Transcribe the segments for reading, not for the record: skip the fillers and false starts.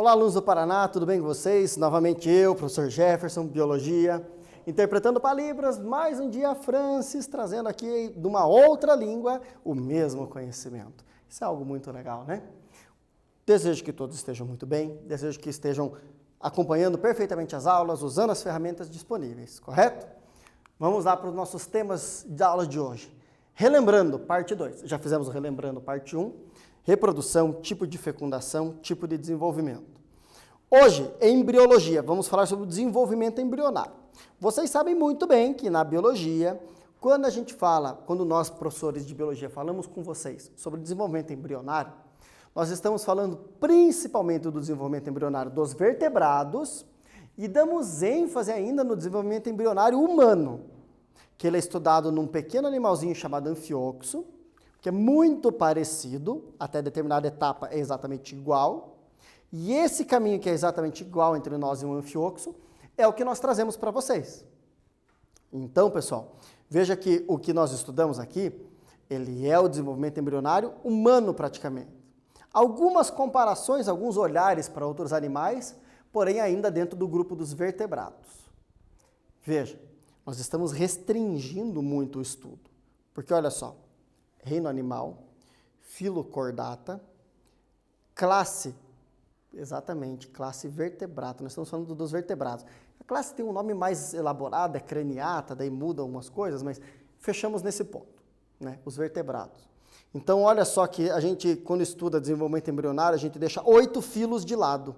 Olá, alunos do Paraná, tudo bem com vocês? Novamente eu, professor Jefferson, Biologia, interpretando para Libras, mais um dia Francis, trazendo aqui de uma outra língua o mesmo conhecimento. Isso é algo muito legal, né? Desejo que todos estejam muito bem, desejo que estejam acompanhando perfeitamente as aulas, usando as ferramentas disponíveis, correto? Vamos lá para os nossos temas da aula de hoje. Relembrando, parte 2. Já fizemos o Relembrando, parte 1. Reprodução, tipo de fecundação, tipo de desenvolvimento. Hoje, em embriologia, vamos falar sobre o desenvolvimento embrionário. Vocês sabem muito bem que na biologia, quando nós, professores de biologia, falamos com vocês sobre desenvolvimento embrionário, nós estamos falando principalmente do desenvolvimento embrionário dos vertebrados e damos ênfase ainda no desenvolvimento embrionário humano, que ele é estudado num pequeno animalzinho chamado anfíoxo, que é muito parecido, até determinada etapa é exatamente igual, e esse caminho que é exatamente igual entre nós e um anfíoxo é o que nós trazemos para vocês. Então, pessoal, veja que o que nós estudamos aqui, ele é o desenvolvimento embrionário humano praticamente. Algumas comparações, alguns olhares para outros animais, porém ainda dentro do grupo dos vertebrados. Veja, nós estamos restringindo muito o estudo, porque olha só, reino animal, filochordata, classe, exatamente, classe vertebrata, nós estamos falando dos vertebrados. A classe tem um nome mais elaborado, é craniata, daí muda algumas coisas, mas fechamos nesse ponto, né? Os vertebrados. Então, olha só que a gente, quando estuda desenvolvimento embrionário, a gente deixa 8 filos de lado,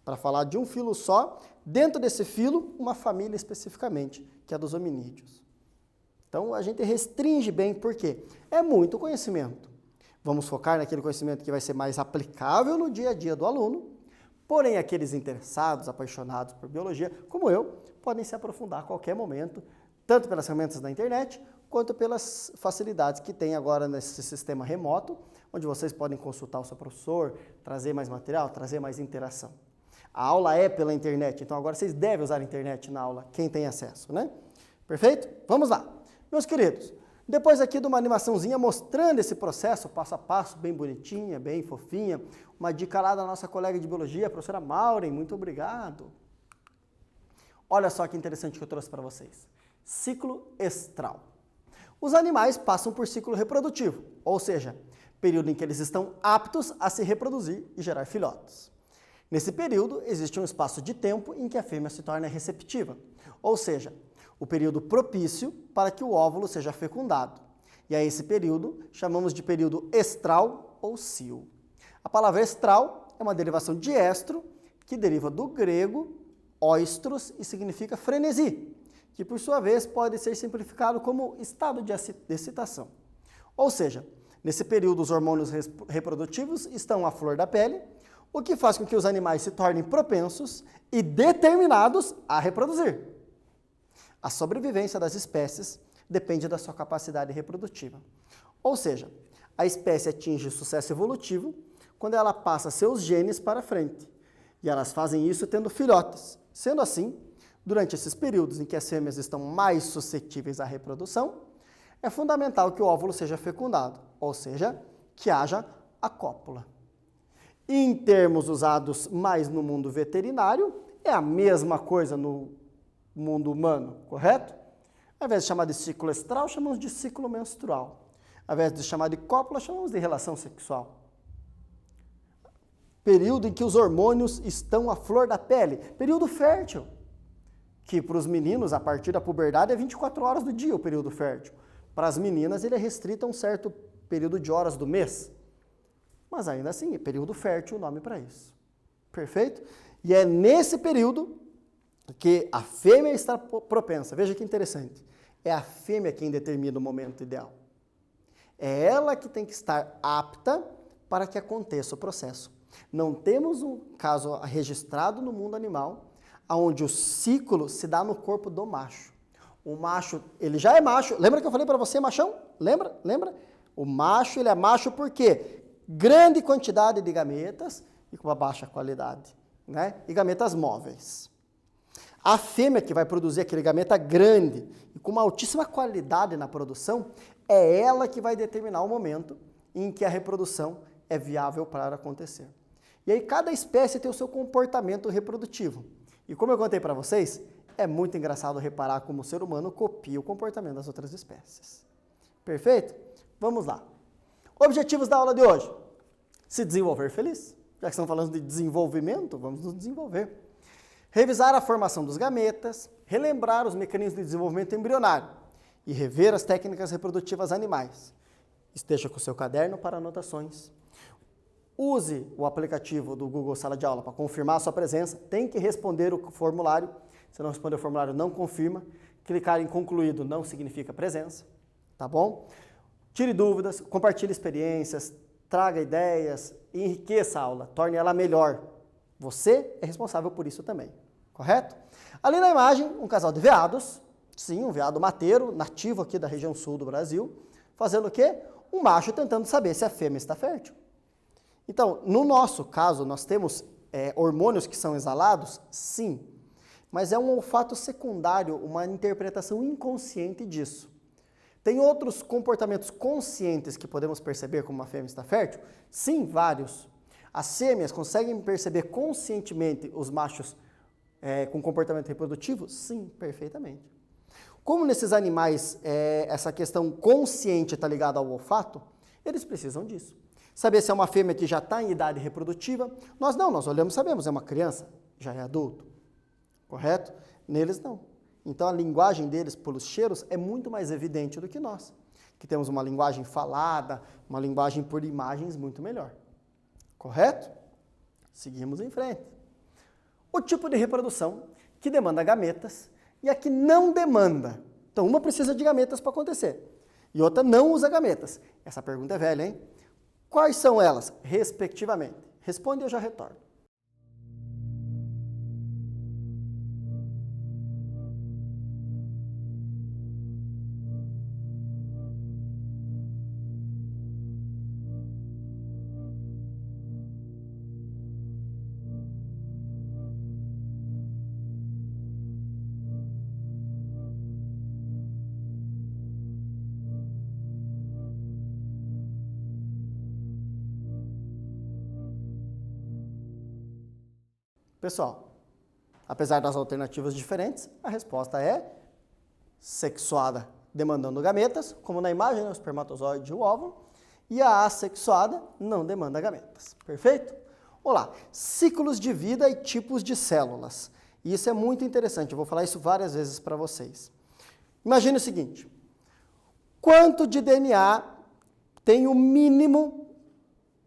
para falar de um filo só, dentro desse filo, uma família especificamente, que é dos hominídeos. Então, a gente restringe bem, por quê? É muito conhecimento. Vamos focar naquele conhecimento que vai ser mais aplicável no dia a dia do aluno, porém, aqueles interessados, apaixonados por biologia, como eu, podem se aprofundar a qualquer momento, tanto pelas ferramentas da internet, quanto pelas facilidades que tem agora nesse sistema remoto, onde vocês podem consultar o seu professor, trazer mais material, trazer mais interação. A aula é pela internet, então agora vocês devem usar a internet na aula, quem tem acesso, né? Perfeito? Vamos lá. Meus queridos, depois aqui de uma animaçãozinha mostrando esse processo, passo a passo, bem bonitinha, bem fofinha, uma dica lá da nossa colega de biologia, a professora Maureen, muito obrigado. Olha só que interessante que eu trouxe para vocês. Ciclo estral. Os animais passam por ciclo reprodutivo, ou seja, período em que eles estão aptos a se reproduzir e gerar filhotes. Nesse período, existe um espaço de tempo em que a fêmea se torna receptiva, ou seja, o período propício para que o óvulo seja fecundado. E a esse período chamamos de período estral ou cio. A palavra estral é uma derivação de estro, que deriva do grego oistros e significa frenesi, que por sua vez pode ser simplificado como estado de excitação. Ou seja, nesse período os hormônios reprodutivos estão à flor da pele, o que faz com que os animais se tornem propensos e determinados a reproduzir. A sobrevivência das espécies depende da sua capacidade reprodutiva. Ou seja, a espécie atinge sucesso evolutivo quando ela passa seus genes para frente. E elas fazem isso tendo filhotes. Sendo assim, durante esses períodos em que as fêmeas estão mais suscetíveis à reprodução, é fundamental que o óvulo seja fecundado, ou seja, que haja a cópula. Em termos usados mais no mundo veterinário, é a mesma coisa no mundo humano, correto? Ao invés de chamar de ciclo estral, chamamos de ciclo menstrual. Ao invés de chamar de cópula, chamamos de relação sexual. Período em que os hormônios estão à flor da pele. Período fértil, que para os meninos, a partir da puberdade, é 24 horas do dia o período fértil. Para as meninas, ele é restrito a um certo período de horas do mês. Mas ainda assim, é período fértil o nome para isso. Perfeito? E é nesse período que a fêmea está propensa. Veja que interessante. É a fêmea quem determina o momento ideal. É ela que tem que estar apta para que aconteça o processo. Não temos um caso registrado no mundo animal onde o ciclo se dá no corpo do macho. O macho, ele já é macho. Lembra que eu falei para você, machão? Lembra? Lembra? O macho, ele é macho por quê? Grande quantidade de gametas e com uma baixa qualidade, né? E gametas móveis. A fêmea que vai produzir aquele gameta grande e com uma altíssima qualidade na produção, é ela que vai determinar o momento em que a reprodução é viável para acontecer. E aí cada espécie tem o seu comportamento reprodutivo. E como eu contei para vocês, é muito engraçado reparar como o ser humano copia o comportamento das outras espécies. Perfeito? Vamos lá. Objetivos da aula de hoje. Se desenvolver feliz. Já que estamos falando de desenvolvimento, vamos nos desenvolver. Revisar a formação dos gametas, relembrar os mecanismos de desenvolvimento embrionário e rever as técnicas reprodutivas animais. Esteja com o seu caderno para anotações. Use o aplicativo do Google Sala de Aula para confirmar a sua presença. Tem que responder o formulário. Se não responder o formulário, não confirma. Clicar em concluído não significa presença. Tá bom? Tire dúvidas, compartilhe experiências, traga ideias, enriqueça a aula, torne ela melhor. Você é responsável por isso também. Correto? Ali na imagem, um casal de veados. Sim, um veado mateiro, nativo aqui da região sul do Brasil. Fazendo o quê? Um macho tentando saber se a fêmea está fértil. Então, no nosso caso, nós temos hormônios que são exalados? Sim. Mas é um olfato secundário, uma interpretação inconsciente disso. Tem outros comportamentos conscientes que podemos perceber como uma fêmea está fértil? Sim, vários. As fêmeas conseguem perceber conscientemente os machos com comportamento reprodutivo? Sim, perfeitamente. Como nesses animais essa questão consciente está ligada ao olfato, eles precisam disso. Saber se é uma fêmea que já está em idade reprodutiva, nós olhamos e sabemos, é uma criança, já é adulto, correto? Neles não. Então a linguagem deles pelos cheiros é muito mais evidente do que nós, que temos uma linguagem falada, uma linguagem por imagens muito melhor. Correto? Seguimos em frente. O tipo de reprodução que demanda gametas e a que não demanda. Então uma precisa de gametas para acontecer e outra não usa gametas. Essa pergunta é velha, hein? Quais são elas, respectivamente? Responde e eu já retorno. Pessoal, apesar das alternativas diferentes, a resposta é sexuada, demandando gametas, como na imagem, o espermatozoide e o óvulo, e a assexuada não demanda gametas. Perfeito? Olá, ciclos de vida e tipos de células. E isso é muito interessante, eu vou falar isso várias vezes para vocês. Imagine o seguinte, quanto de DNA tem o mínimo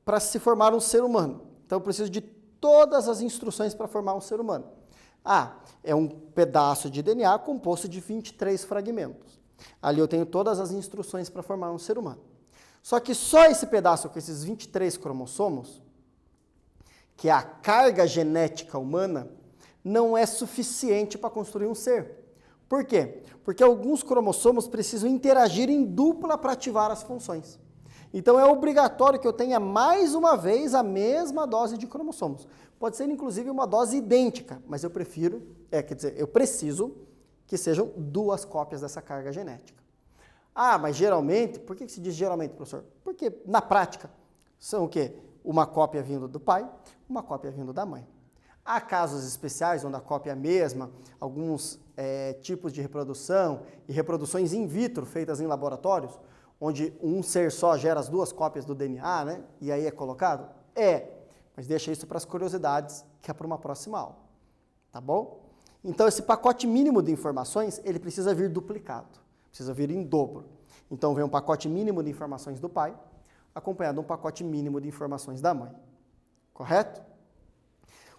para se formar um ser humano? Então eu preciso de todas as instruções para formar um ser humano. É um pedaço de DNA composto de 23 fragmentos. Ali eu tenho todas as instruções para formar um ser humano. Só que só esse pedaço com esses 23 cromossomos, que é a carga genética humana, não é suficiente para construir um ser. Por quê? Porque alguns cromossomos precisam interagir em dupla para ativar as funções. Então é obrigatório que eu tenha mais uma vez a mesma dose de cromossomos. Pode ser inclusive uma dose idêntica, mas eu preciso que sejam 2 cópias dessa carga genética. Mas geralmente, por que se diz geralmente, professor? Porque na prática são o quê? Uma cópia vindo do pai, uma cópia vindo da mãe. Há casos especiais onde a cópia é a mesma, alguns tipos de reprodução e reproduções in vitro feitas em laboratórios, onde um ser só gera as 2 cópias do DNA, né? E aí é colocado? Mas deixa isso para as curiosidades, que é para uma próxima aula, tá bom? Então esse pacote mínimo de informações, ele precisa vir duplicado, precisa vir em dobro. Então vem um pacote mínimo de informações do pai, acompanhado de um pacote mínimo de informações da mãe, correto?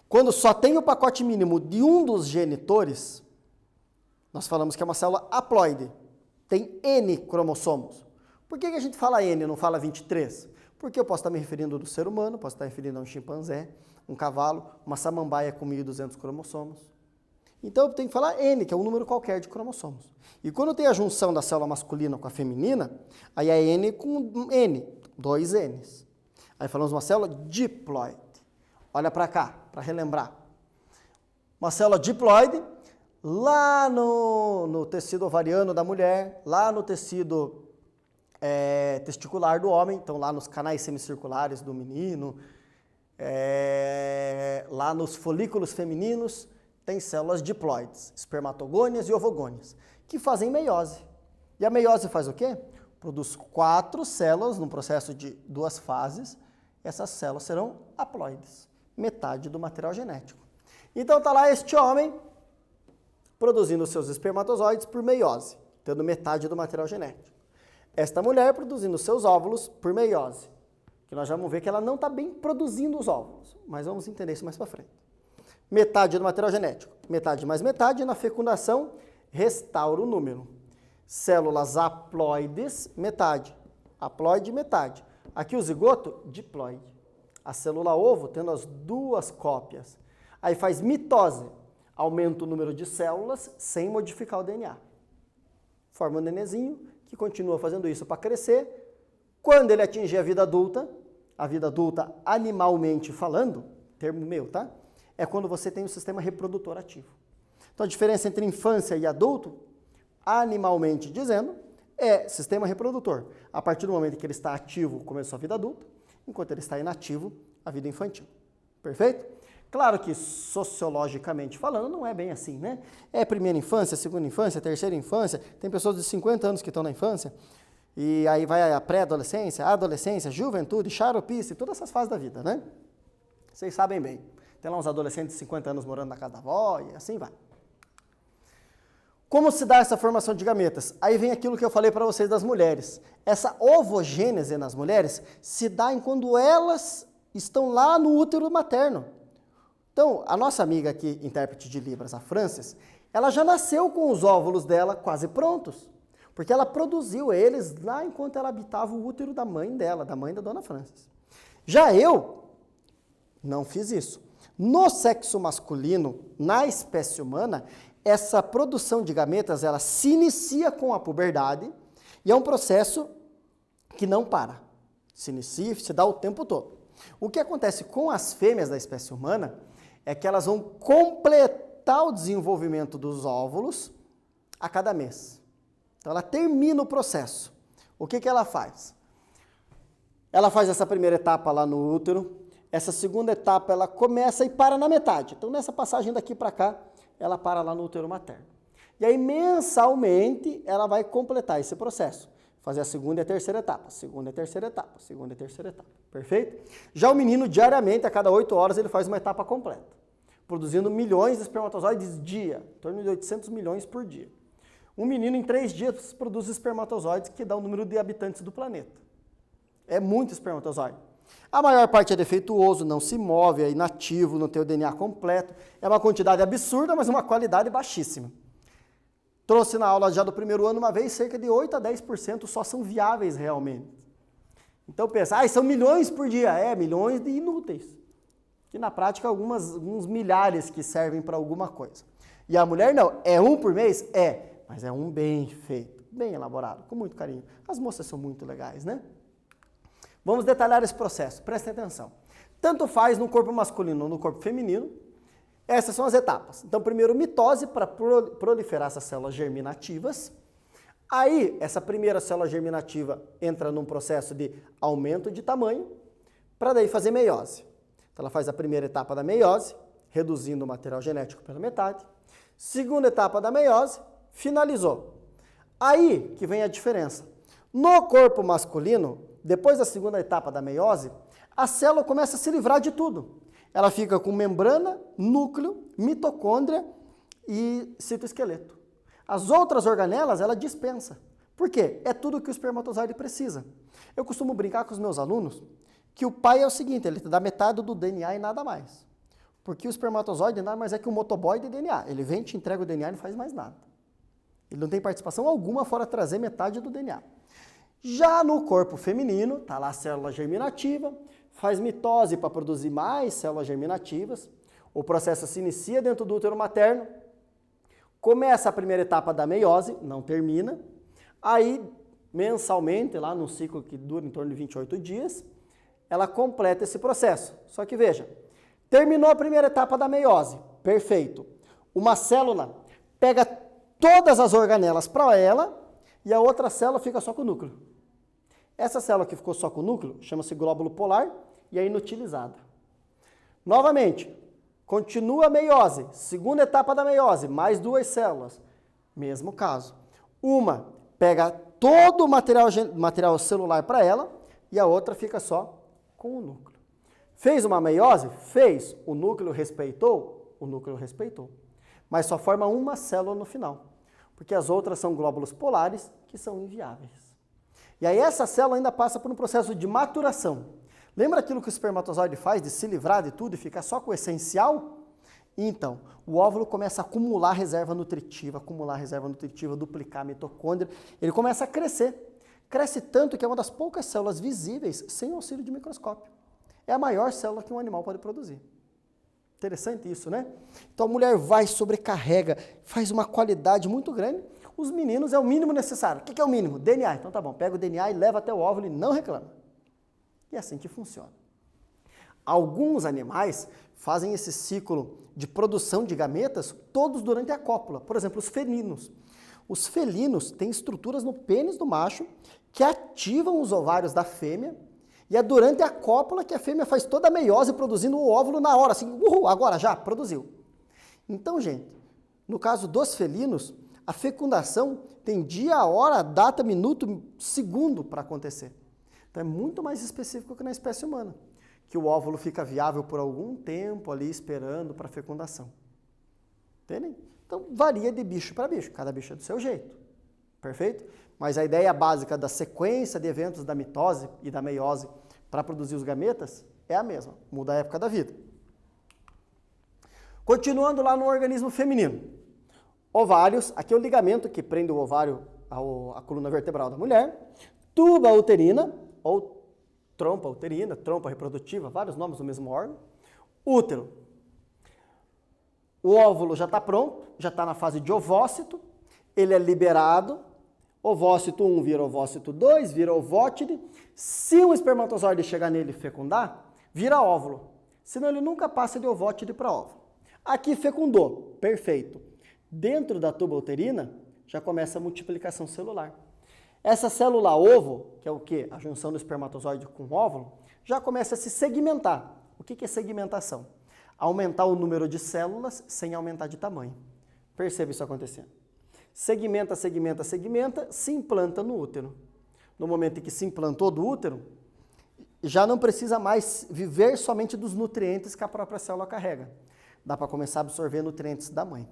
Quando só tem o pacote mínimo de um dos genitores, nós falamos que é uma célula haploide, tem N cromossomos. Por que a gente fala N e não fala 23? Porque eu posso estar me referindo do ser humano, posso estar me referindo a um chimpanzé, um cavalo, uma samambaia com 1.200 cromossomos. Então eu tenho que falar N, que é um número qualquer de cromossomos. E quando tem a junção da célula masculina com a feminina, aí é N com N, 2 Ns. Aí falamos uma célula diploide. Olha para cá, para relembrar. Uma célula diploide, lá no tecido ovariano da mulher, lá no tecido testicular do homem, então lá nos canais semicirculares do menino, Lá nos folículos femininos tem células diploides, espermatogônias e ovogônias, que fazem meiose. E a meiose faz o quê? Produz 4 células num processo de 2 fases. Essas células serão haploides, metade do material genético. Então está lá este homem produzindo seus espermatozoides por meiose, tendo metade do material genético. Esta mulher produzindo seus óvulos por meiose, que nós já vamos ver que ela não está bem produzindo os óvulos, mas vamos entender isso mais para frente. Metade do material genético, metade mais metade, na fecundação restaura o número. Células haploides, metade. Haploide, metade. Aqui o zigoto, diploide. A célula ovo tendo as 2 cópias. Aí faz mitose, aumenta o número de células sem modificar o DNA. Forma um nenenzinho que continua fazendo isso para crescer. Quando ele atingir a vida adulta animalmente falando, termo meu, tá? É quando você tem o sistema reprodutor ativo. Então a diferença entre infância e adulto, animalmente dizendo, é sistema reprodutor. A partir do momento que ele está ativo, começou a vida adulta, enquanto ele está inativo, a vida infantil. Perfeito? Claro que sociologicamente falando não é bem assim, né? É primeira infância, segunda infância, terceira infância, tem pessoas de 50 anos que estão na infância, e aí vai a pré-adolescência, adolescência, juventude, xaropice, todas essas fases da vida, né? Vocês sabem bem. Tem lá uns adolescentes de 50 anos morando na casa da avó e assim vai. Como se dá essa formação de gametas? Aí vem aquilo que eu falei para vocês das mulheres. Essa ovogênese nas mulheres se dá quando elas estão lá no útero materno. Então, a nossa amiga aqui, intérprete de Libras, a Frances, ela já nasceu com os óvulos dela quase prontos, porque ela produziu eles lá enquanto ela habitava o útero da mãe dela, da mãe da dona Frances. Já eu não fiz isso. No sexo masculino, na espécie humana, essa produção de gametas, ela se inicia com a puberdade e é um processo que não para. Se inicia, se dá o tempo todo. O que acontece com as fêmeas da espécie humana é que elas vão completar o desenvolvimento dos óvulos a cada mês. Então ela termina o processo. O que ela faz? Ela faz essa primeira etapa lá no útero, essa segunda etapa ela começa e para na metade. Então nessa passagem daqui para cá, ela para lá no útero materno. E aí mensalmente ela vai completar esse processo. Fazer a segunda e a terceira etapa, segunda e terceira etapa, segunda e terceira etapa. Perfeito? Já o menino, diariamente, a cada 8 horas, ele faz uma etapa completa, produzindo milhões de espermatozoides dia, em torno de 800 milhões por dia. Um menino, em 3 dias, produz espermatozoides que dá o número de habitantes do planeta. É muito espermatozoide. A maior parte é defeituoso, não se move, é inativo, não tem o DNA completo. É uma quantidade absurda, mas uma qualidade baixíssima. Trouxe na aula já do primeiro ano uma vez, cerca de 8 a 10% só são viáveis realmente. Então pensa, são milhões por dia. Milhões de inúteis. Que na prática alguns milhares que servem para alguma coisa. E a mulher não, é um por mês? Mas é um bem feito, bem elaborado, com muito carinho. As moças são muito legais, né? Vamos detalhar esse processo, prestem atenção. Tanto faz no corpo masculino ou no corpo feminino, essas são as etapas. Então, primeiro, mitose para proliferar essas células germinativas. Aí, essa primeira célula germinativa entra num processo de aumento de tamanho, para daí fazer meiose. Então, ela faz a primeira etapa da meiose, reduzindo o material genético pela metade. Segunda etapa da meiose, finalizou. Aí que vem a diferença. No corpo masculino, depois da segunda etapa da meiose, a célula começa a se livrar de tudo. Ela fica com membrana, núcleo, mitocôndria e citoesqueleto. As outras organelas ela dispensa. Por quê? É tudo que o espermatozoide precisa. Eu costumo brincar com os meus alunos que o pai é o seguinte, ele te dá metade do DNA e nada mais. Porque o espermatozoide nada mais é que um motoboy de DNA. Ele vem, te entrega o DNA e não faz mais nada. Ele não tem participação alguma fora trazer metade do DNA. Já no corpo feminino, está lá a célula germinativa, faz mitose para produzir mais células germinativas, o processo se inicia dentro do útero materno, começa a primeira etapa da meiose, não termina, aí mensalmente, lá num ciclo que dura em torno de 28 dias, ela completa esse processo. Só que veja, terminou a primeira etapa da meiose, perfeito. Uma célula pega todas as organelas para ela e a outra célula fica só com o núcleo. Essa célula que ficou só com o núcleo chama-se glóbulo polar e é inutilizada. Novamente, continua a meiose, segunda etapa da meiose, mais 2 células. Mesmo caso. Uma pega todo o material celular para ela e a outra fica só com o núcleo. Fez uma meiose? Fez. O núcleo respeitou? O núcleo respeitou. Mas só forma uma célula no final, porque as outras são glóbulos polares que são inviáveis. E aí essa célula ainda passa por um processo de maturação. Lembra aquilo que o espermatozoide faz de se livrar de tudo e ficar só com o essencial? Então, o óvulo começa a acumular reserva nutritiva, duplicar a mitocôndria, ele começa a crescer. Cresce tanto que é uma das poucas células visíveis sem auxílio de microscópio. É a maior célula que um animal pode produzir. Interessante isso, né? Então a mulher vai, sobrecarrega, faz uma qualidade muito grande. Os meninos é o mínimo necessário. O que é o mínimo? DNA. Então tá bom, pega o DNA e leva até o óvulo e não reclama. E é assim que funciona. Alguns animais fazem esse ciclo de produção de gametas todos durante a cópula. Por exemplo, os felinos. Os felinos têm estruturas no pênis do macho que ativam os ovários da fêmea e é durante a cópula que a fêmea faz toda a meiose produzindo o óvulo na hora, assim, agora já, produziu. Então, gente, no caso dos felinos, a fecundação tem dia, hora, data, minuto, segundo para acontecer. Então é muito mais específico que na espécie humana, que o óvulo fica viável por algum tempo ali esperando para fecundação. Entendem? Então varia de bicho para bicho, cada bicho é do seu jeito. Perfeito? Mas a ideia básica da sequência de eventos da mitose e da meiose para produzir os gametas é a mesma, muda a época da vida. Continuando lá no organismo feminino. Ovários, aqui é o ligamento que prende o ovário à coluna vertebral da mulher. Tuba uterina, ou trompa uterina, trompa reprodutiva, vários nomes do mesmo órgão. Útero. O óvulo já está pronto, já está na fase de ovócito, ele é liberado, ovócito 1 vira ovócito 2, vira ovótide. Se um espermatozoide chegar nele e fecundar, vira óvulo. Senão ele nunca passa de ovótide para óvulo. Aqui fecundou, perfeito. Dentro da tuba uterina já começa a multiplicação celular. Essa célula ovo, que é o quê? A junção do espermatozoide com o óvulo, já começa a se segmentar. O que é segmentação? Aumentar o número de células sem aumentar de tamanho. Perceba isso acontecendo. Segmenta, segmenta, segmenta, se implanta no útero. No momento em que se implantou do útero, já não precisa mais viver somente dos nutrientes que a própria célula carrega. Dá para começar a absorver nutrientes da mãe.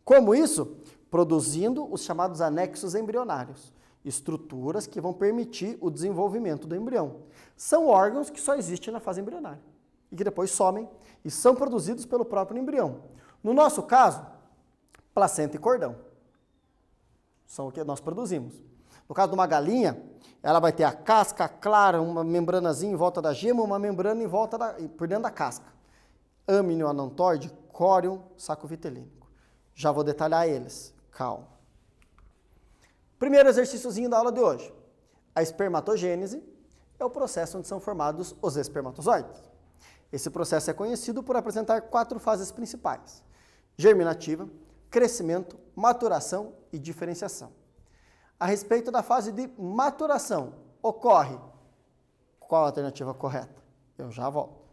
Como isso? Produzindo os chamados anexos embrionários, estruturas que vão permitir o desenvolvimento do embrião. São órgãos que só existem na fase embrionária e que depois somem e são produzidos pelo próprio embrião. No nosso caso, placenta e cordão. São o que nós produzimos. No caso de uma galinha, ela vai ter a casca clara, uma membranazinha em volta da gema, uma membrana em volta por dentro da casca. Âmnio anantoide, córion, saco vitelínico. Já vou detalhar eles. Calma. Primeiro exercíciozinho da aula de hoje. A espermatogênese é o processo onde são formados os espermatozoides. Esse processo é conhecido por apresentar 4 fases principais: germinativa, crescimento, maturação e diferenciação. A respeito da fase de maturação, ocorre qual a alternativa correta? Eu já volto.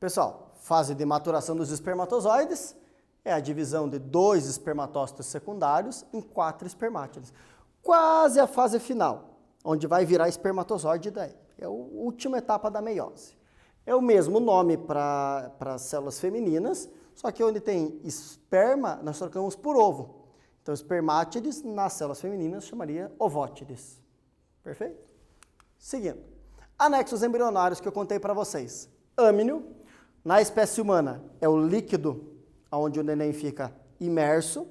Pessoal, fase de maturação dos espermatozoides é a divisão de 2 espermatócitos secundários em 4 espermátides. Quase a fase final, onde vai virar espermatozoide daí. É a última etapa da meiose. É o mesmo nome para as células femininas, só que onde tem esperma, nós trocamos por ovo. Então, espermátides nas células femininas chamaria ovótides. Perfeito? Seguindo. Anexos embrionários que eu contei para vocês. Âmnio, na espécie humana, é o líquido onde o neném fica imerso,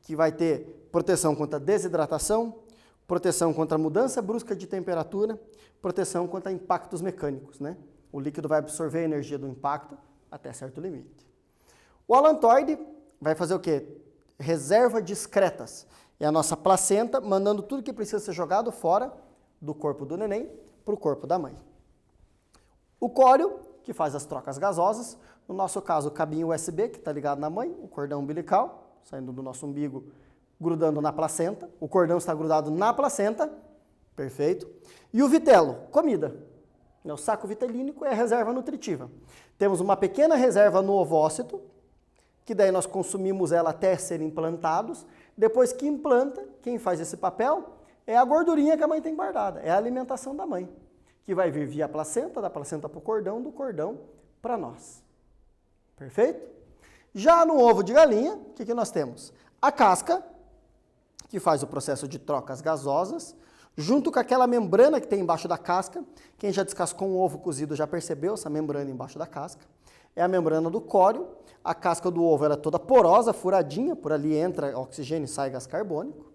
que vai ter proteção contra desidratação, proteção contra mudança brusca de temperatura, proteção contra impactos mecânicos, né? O líquido vai absorver a energia do impacto até certo limite. O alantoide vai fazer o quê? Reserva de excretas. É a nossa placenta mandando tudo que precisa ser jogado fora do corpo do neném para o corpo da mãe. O córeo, que faz as trocas gasosas, no nosso caso o cabinho USB, que está ligado na mãe, o cordão umbilical, saindo do nosso umbigo, grudando na placenta, o cordão está grudado na placenta, perfeito. E o vitelo, comida. O saco vitelínico é a reserva nutritiva. Temos uma pequena reserva no ovócito, que daí nós consumimos ela até ser implantados. Depois que implanta, quem faz esse papel é a gordurinha que a mãe tem guardada, é a alimentação da mãe, que vai vir via placenta, da placenta para o cordão, do cordão para nós. Perfeito? Já no ovo de galinha, o que nós temos? A casca, que faz o processo de trocas gasosas, junto com aquela membrana que tem embaixo da casca. Quem já descascou um ovo cozido já percebeu essa membrana embaixo da casca. É a membrana do córeo. A casca do ovo era toda porosa, furadinha, por ali entra oxigênio e sai gás carbônico.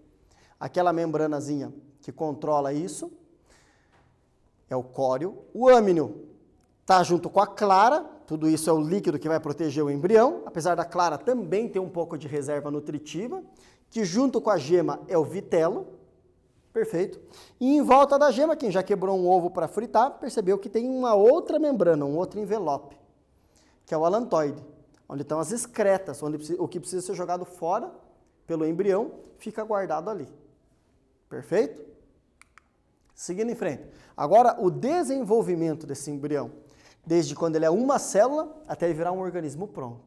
Aquela membranazinha que controla isso é o córeo. O âmnio está junto com a clara, tudo isso é o líquido que vai proteger o embrião, apesar da clara também ter um pouco de reserva nutritiva, que junto com a gema é o vitelo, perfeito. E em volta da gema, quem já quebrou um ovo para fritar, percebeu que tem uma outra membrana, um outro envelope, que é o alantoide, onde estão as excretas, onde o que precisa ser jogado fora pelo embrião fica guardado ali. Perfeito? Seguindo em frente. Agora, o desenvolvimento desse embrião, desde quando ele é uma célula até ele virar um organismo pronto.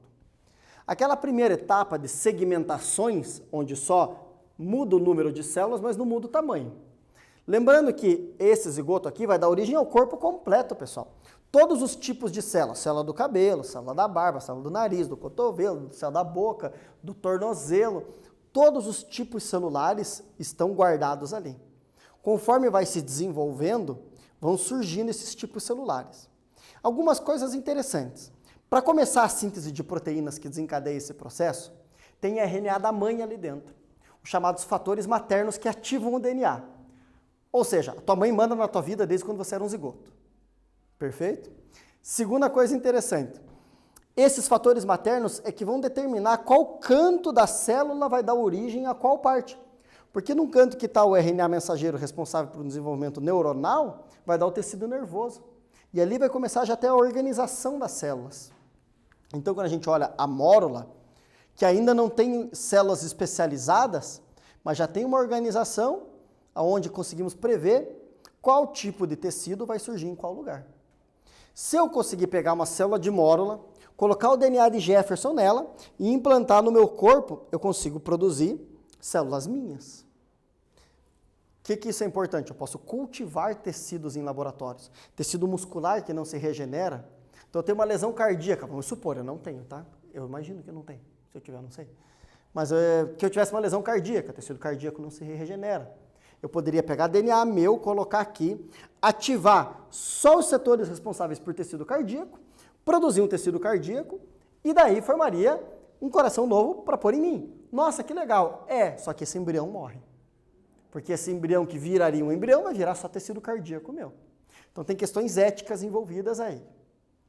Aquela primeira etapa de segmentações, onde só muda o número de células, mas não muda o tamanho. Lembrando que esse zigoto aqui vai dar origem ao corpo completo, pessoal. Todos os tipos de células, célula do cabelo, célula da barba, célula do nariz, do cotovelo, célula da boca, do tornozelo, todos os tipos celulares estão guardados ali. Conforme vai se desenvolvendo, vão surgindo esses tipos celulares. Algumas coisas interessantes. Para começar a síntese de proteínas que desencadeia esse processo, tem RNA da mãe ali dentro, os chamados fatores maternos que ativam o DNA. Ou seja, a tua mãe manda na tua vida desde quando você era um zigoto. Perfeito? Segunda coisa interessante, esses fatores maternos é que vão determinar qual canto da célula vai dar origem a qual parte. Porque num canto que está o RNA mensageiro responsável pelo desenvolvimento neuronal, vai dar o tecido nervoso. E ali vai começar já até a organização das células. Então, quando a gente olha a mórula, que ainda não tem células especializadas, mas já tem uma organização onde conseguimos prever qual tipo de tecido vai surgir em qual lugar. Se eu conseguir pegar uma célula de mórula, colocar o DNA de Jefferson nela e implantar no meu corpo, eu consigo produzir células minhas. O que isso é importante? Eu posso cultivar tecidos em laboratórios. Tecido muscular que não se regenera. Então eu tenho uma lesão cardíaca, vamos supor, eu não tenho, tá? Eu imagino que eu não tenho. Se eu tiver, eu não sei. Mas que eu tivesse uma lesão cardíaca, tecido cardíaco não se regenera. Eu poderia pegar DNA meu, colocar aqui, ativar só os setores responsáveis por tecido cardíaco, produzir um tecido cardíaco e daí formaria um coração novo para pôr em mim. Nossa, que legal! Só que esse embrião morre. Porque esse embrião que viraria um embrião vai virar só tecido cardíaco meu. Então tem questões éticas envolvidas aí.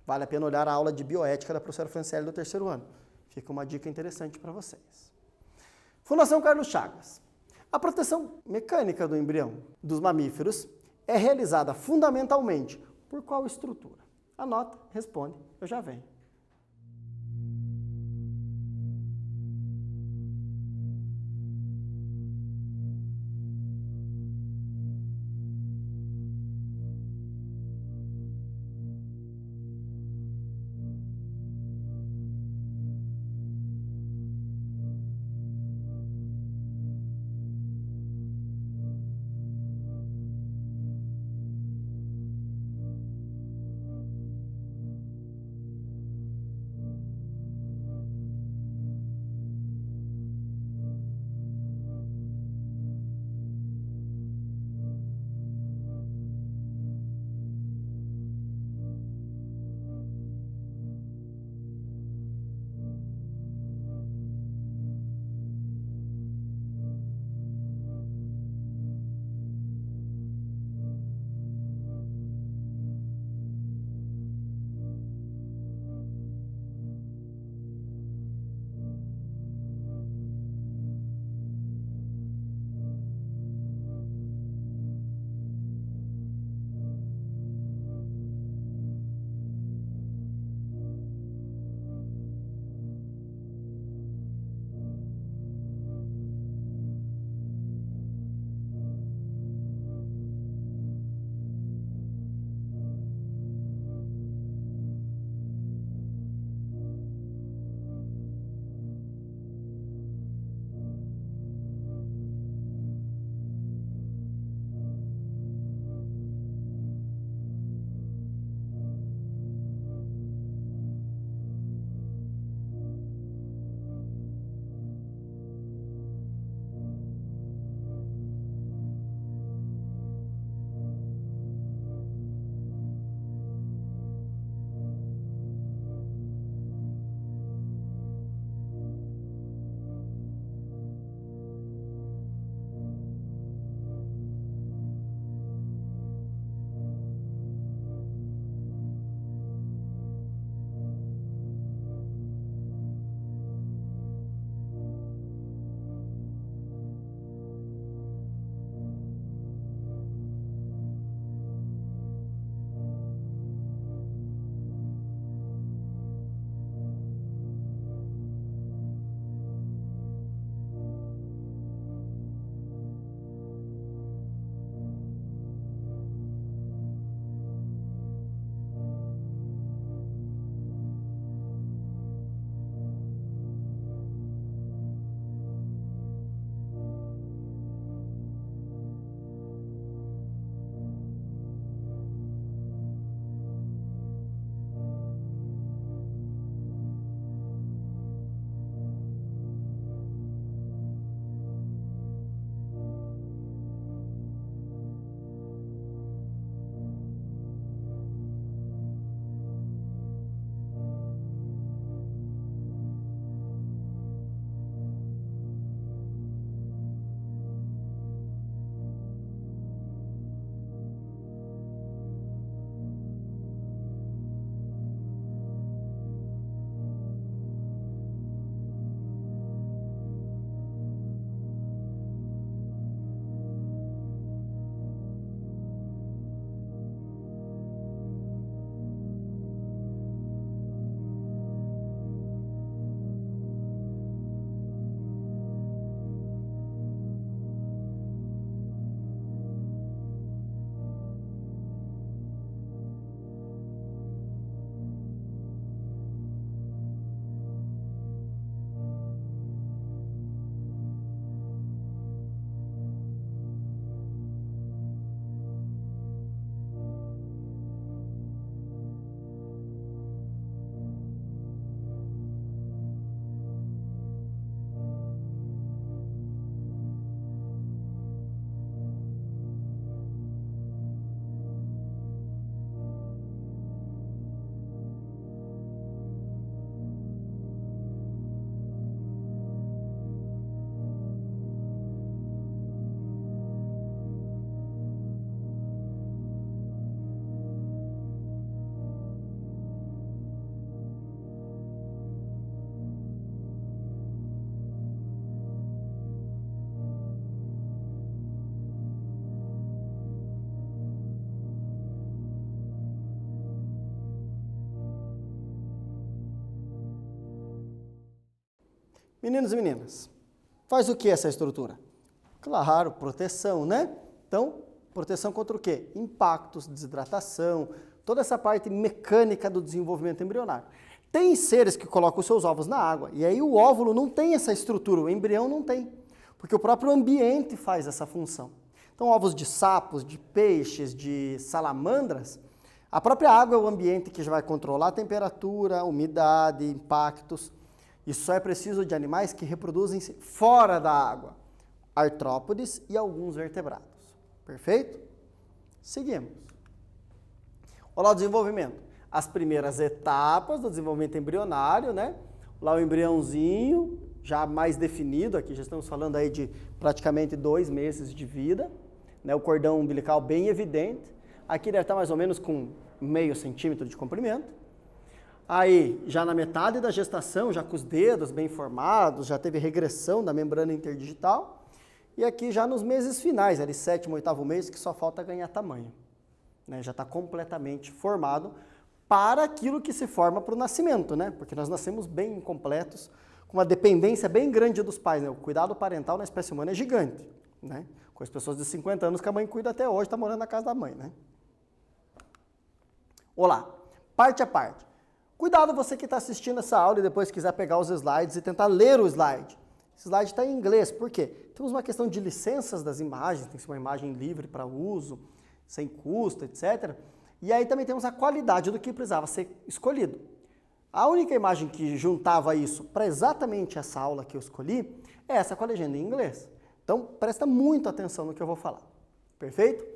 Vale a pena olhar a aula de bioética da professora Franciele do 3º ano. Fica uma dica interessante para vocês. Fundação Carlos Chagas. A proteção mecânica do embrião dos mamíferos é realizada fundamentalmente por qual estrutura? Anota, responde, eu já venho. Meninos e meninas, faz o que essa estrutura? Claro, proteção, né? Então, proteção contra o quê? Impactos, desidratação, toda essa parte mecânica do desenvolvimento embrionário. Tem seres que colocam os seus ovos na água, e aí o óvulo não tem essa estrutura, o embrião não tem, porque o próprio ambiente faz essa função. Então, ovos de sapos, de peixes, de salamandras, a própria água é o ambiente que já vai controlar a temperatura, a umidade, impactos. Isso só é preciso de animais que reproduzem-se fora da água, artrópodes e alguns vertebrados. Perfeito? Seguimos. Olha lá o desenvolvimento. As primeiras etapas do desenvolvimento embrionário, né? Lá o embriãozinho, já mais definido, aqui já estamos falando aí de praticamente 2 meses de vida, né? O cordão umbilical bem evidente. Aqui deve estar mais ou menos com meio centímetro de comprimento. Aí, já na metade da gestação, já com os dedos bem formados, já teve regressão da membrana interdigital. E aqui já nos meses finais, ali 7º, 8º mês, que só falta ganhar tamanho. Né? Já está completamente formado para aquilo que se forma para o nascimento, né? Porque nós nascemos bem incompletos, com uma dependência bem grande dos pais. Né? O cuidado parental na espécie humana é gigante. Né? Com as pessoas de 50 anos que a mãe cuida até hoje, está morando na casa da mãe. Né? Olá, parte a parte. Cuidado você que está assistindo essa aula e depois quiser pegar os slides e tentar ler o slide. Esse slide está em inglês, por quê? Temos uma questão de licenças das imagens, tem que ser uma imagem livre para uso, sem custo, etc. E aí também temos a qualidade do que precisava ser escolhido. A única imagem que juntava isso para exatamente essa aula que eu escolhi é essa com a legenda em inglês. Então presta muita atenção no que eu vou falar. Perfeito?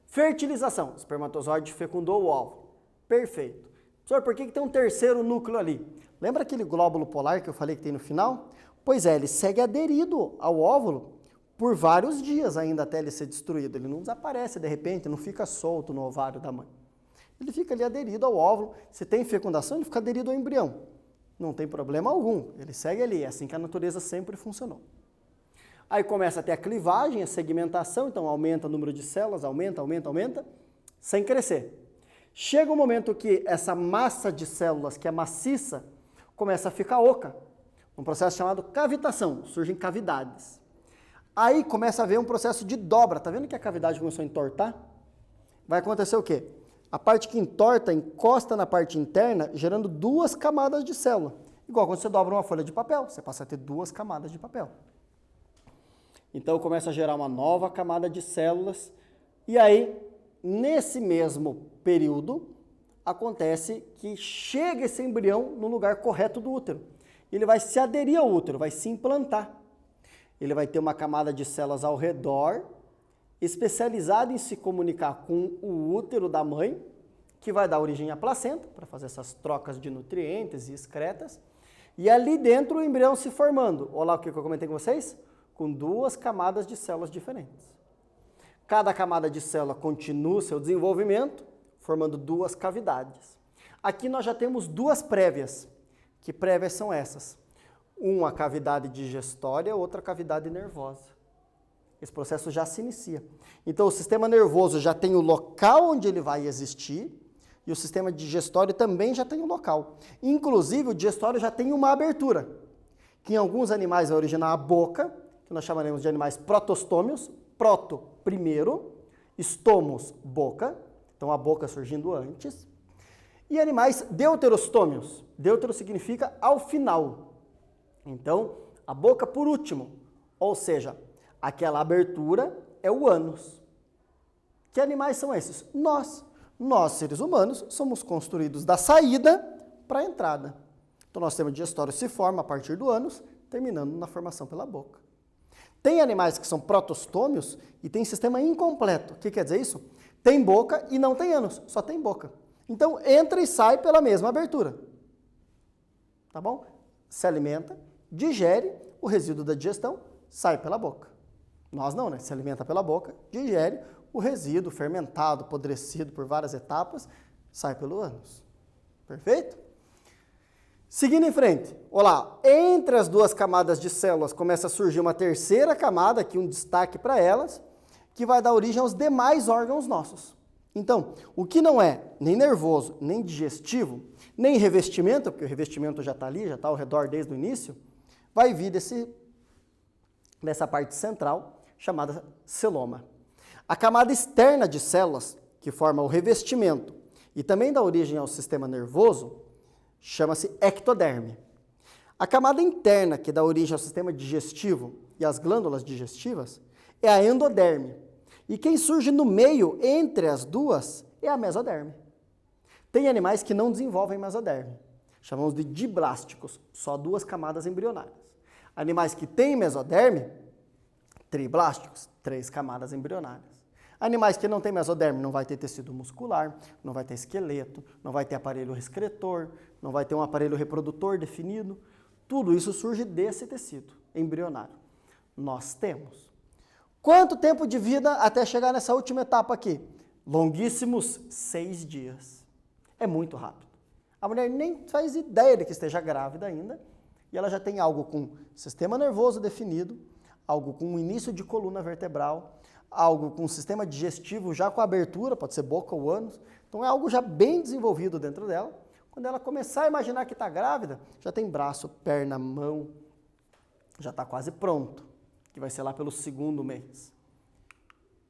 Fertilização. O espermatozoide fecundou o óvulo. Perfeito. Professor, por que tem um terceiro núcleo ali? Lembra aquele glóbulo polar que eu falei que tem no final? Pois é, ele segue aderido ao óvulo por vários dias ainda até ele ser destruído. Ele não desaparece de repente, não fica solto no ovário da mãe. Ele fica ali aderido ao óvulo. Se tem fecundação, ele fica aderido ao embrião. Não tem problema algum, ele segue ali. É assim que a natureza sempre funcionou. Aí começa a ter a clivagem, a segmentação, então aumenta o número de células, aumenta, sem crescer. Chega um momento que essa massa de células, que é maciça, começa a ficar oca. Um processo chamado cavitação, surgem cavidades. Aí começa a haver um processo de dobra. Tá vendo que a cavidade começou a entortar? Vai acontecer o quê? A parte que entorta encosta na parte interna, gerando 2 camadas de célula. Igual quando você dobra uma folha de papel, você passa a ter 2 camadas de papel. Então começa a gerar uma nova camada de células. E aí, nesse mesmo período, acontece que chega esse embrião no lugar correto do útero. Ele vai se aderir ao útero, vai se implantar. Ele vai ter uma camada de células ao redor, especializada em se comunicar com o útero da mãe, que vai dar origem à placenta, para fazer essas trocas de nutrientes e excretas. E ali dentro o embrião se formando. Olha lá o que eu comentei com vocês? Com 2 camadas de células diferentes. Cada camada de célula continua o seu desenvolvimento, formando 2 cavidades. Aqui nós já temos 2 prévias. Que prévias são essas? Uma cavidade digestória, outra cavidade nervosa. Esse processo já se inicia. Então o sistema nervoso já tem o local onde ele vai existir e o sistema digestório também já tem um local. Inclusive o digestório já tem uma abertura, que em alguns animais vai originar a boca, que nós chamaremos de animais protostômios, proto, primeiro, estomos, boca, então a boca surgindo antes, e animais deuterostômios. Deutero significa ao final. Então, a boca por último, ou seja, aquela abertura é o ânus. Que animais são esses? Nós, seres humanos, somos construídos da saída para a entrada. Então, nosso sistema digestório se forma a partir do ânus, terminando na formação pela boca. Tem animais que são protostômios e tem sistema incompleto. O que quer dizer isso? Tem boca e não tem ânus, só tem boca. Então, entra e sai pela mesma abertura. Tá bom? Se alimenta, digere, o resíduo da digestão sai pela boca. Nós não, né? Se alimenta pela boca, digere, o resíduo fermentado, apodrecido por várias etapas, sai pelo ânus. Perfeito? Seguindo em frente, olá, entre as 2 camadas de células começa a surgir uma terceira camada, aqui um destaque para elas, que vai dar origem aos demais órgãos nossos. Então, o que não é nem nervoso, nem digestivo, nem revestimento, porque o revestimento já está ali, já está ao redor desde o início, vai vir dessa parte central, chamada celoma. A camada externa de células, que forma o revestimento e também dá origem ao sistema nervoso, chama-se ectoderme. A camada interna, que dá origem ao sistema digestivo e às glândulas digestivas, é a endoderme. E quem surge no meio, entre as duas, é a mesoderme. Tem animais que não desenvolvem mesoderme. Chamamos de diblásticos, só 2 camadas embrionárias. Animais que têm mesoderme, triblásticos, 3 camadas embrionárias. Animais que não têm mesoderme não vai ter tecido muscular, não vai ter esqueleto, não vai ter aparelho excretor, não vai ter um aparelho reprodutor definido. Tudo isso surge desse tecido embrionário. Nós temos. Quanto tempo de vida até chegar nessa última etapa aqui? Longuíssimos 6 dias. É muito rápido. A mulher nem faz ideia de que esteja grávida ainda e ela já tem algo com sistema nervoso definido, algo com início de coluna vertebral, algo com sistema digestivo já com abertura, pode ser boca ou ânus. Então é algo já bem desenvolvido dentro dela. Quando ela começar a imaginar que está grávida, já tem braço, perna, mão, já está quase pronto, que vai ser lá pelo 2º mês.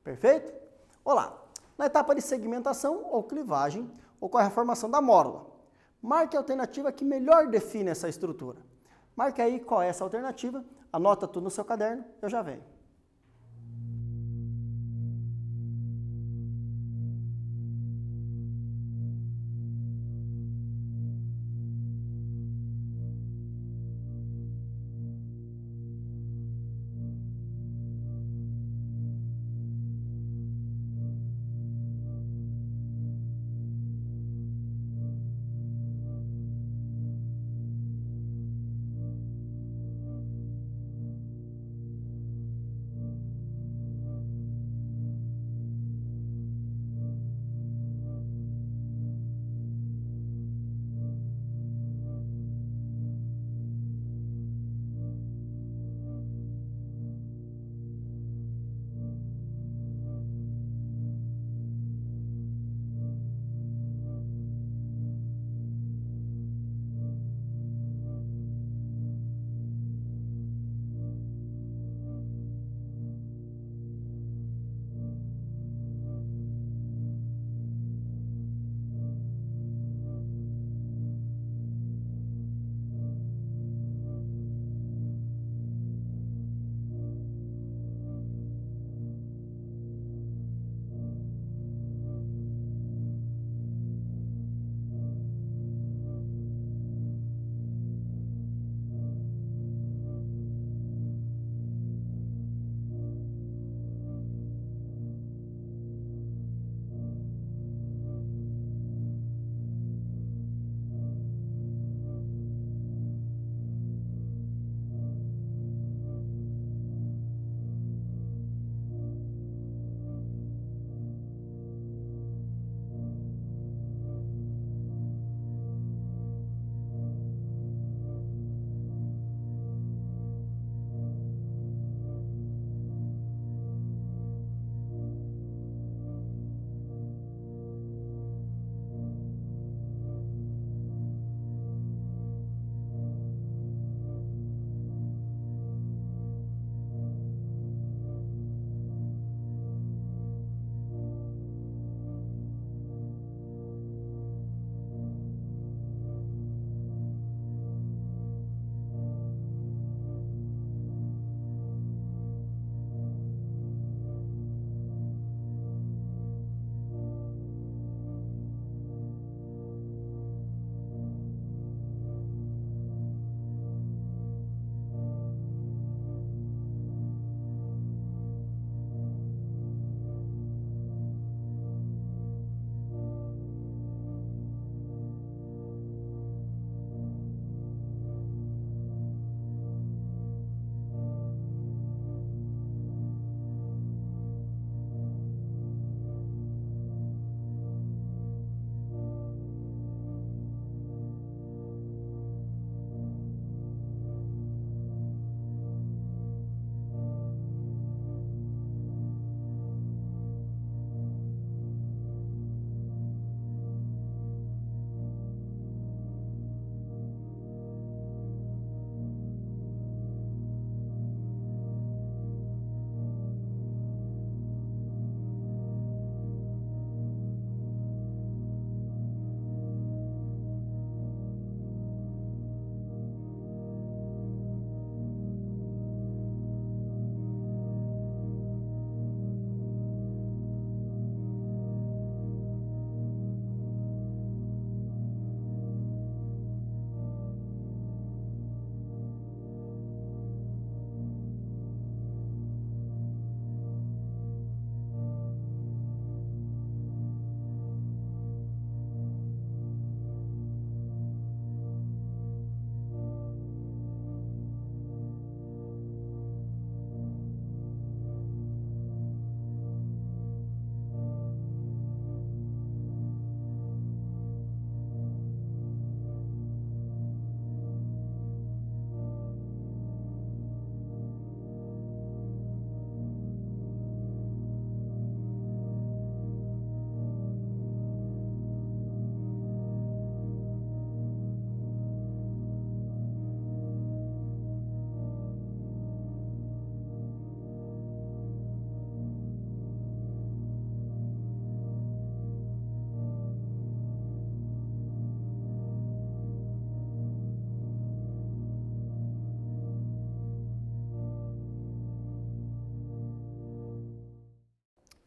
Perfeito? Olá, na etapa de segmentação ou clivagem, ocorre a formação da mórula. Marque a alternativa que melhor define essa estrutura. Marque aí qual é essa alternativa, anota tudo no seu caderno, eu já venho.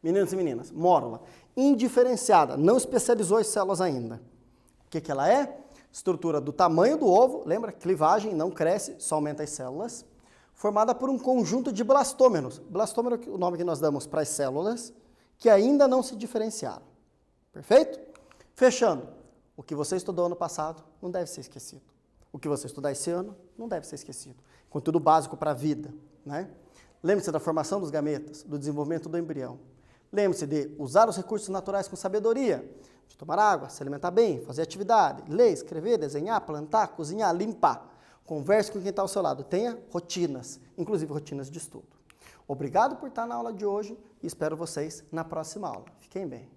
Meninos e meninas, mórula indiferenciada, não especializou as células ainda. O que ela é? Estrutura do tamanho do ovo, lembra? Clivagem, não cresce, só aumenta as células. Formada por um conjunto de blastômeros. Blastômero é o nome que nós damos para as células que ainda não se diferenciaram. Perfeito? Fechando. O que você estudou ano passado não deve ser esquecido. O que você estudar esse ano não deve ser esquecido. Conteúdo básico para a vida, né? Lembre-se da formação dos gametas, do desenvolvimento do embrião. Lembre-se de usar os recursos naturais com sabedoria, de tomar água, se alimentar bem, fazer atividade, ler, escrever, desenhar, plantar, cozinhar, limpar. Converse com quem está ao seu lado. Tenha rotinas, inclusive rotinas de estudo. Obrigado por estar na aula de hoje e espero vocês na próxima aula. Fiquem bem.